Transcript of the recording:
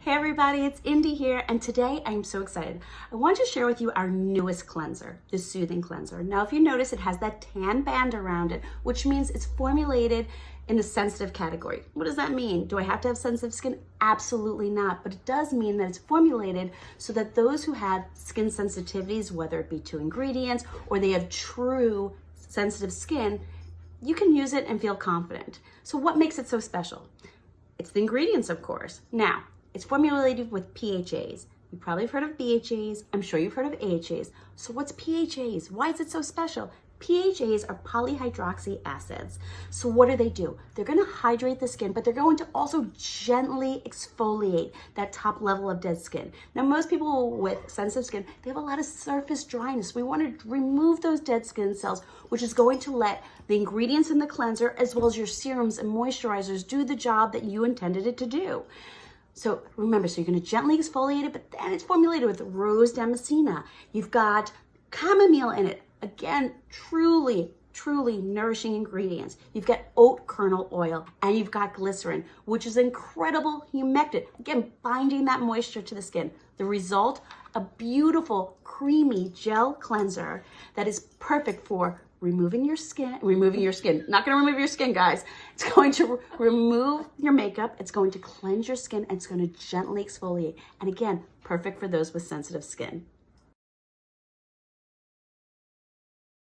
Hey everybody, it's Indy here, and today I'm so excited. I want to share with you our newest cleanser, the Soothing Cleanser. Now, if you notice, it has that tan band around it, which means it's formulated in the sensitive category. What does that mean? Do I have to have sensitive skin? Absolutely not, but it does mean that it's formulated so that those who have skin sensitivities, whether it be to ingredients or they have true sensitive skin, you can use it and feel confident. So what makes it so special? It's the ingredients, of course. Now, it's formulated with PHAs. You probably have heard of BHAs. I'm sure you've heard of AHAs. So what's PHAs? Why is it so special? PHAs are polyhydroxy acids. So what do? They're going to hydrate the skin, but they're going to also gently exfoliate that top level of dead skin. Now, most people with sensitive skin, they have a lot of surface dryness. We want to remove those dead skin cells, which is going to let the ingredients in the cleanser, as well as your serums and moisturizers, do the job that you intended it to do. So remember, you're going to gently exfoliate it, but then it's formulated with rose Damascena. You've got chamomile in it. Again, truly nourishing ingredients. You've got oat kernel oil, and you've got glycerin, which is incredible humectant. Again, binding that moisture to the skin. The result, a beautiful, creamy gel cleanser that is perfect for removing your skin, not going to remove your skin, guys. It's going to remove your makeup. It's going to cleanse your skin, and it's going to gently exfoliate. And again, perfect for those with sensitive skin.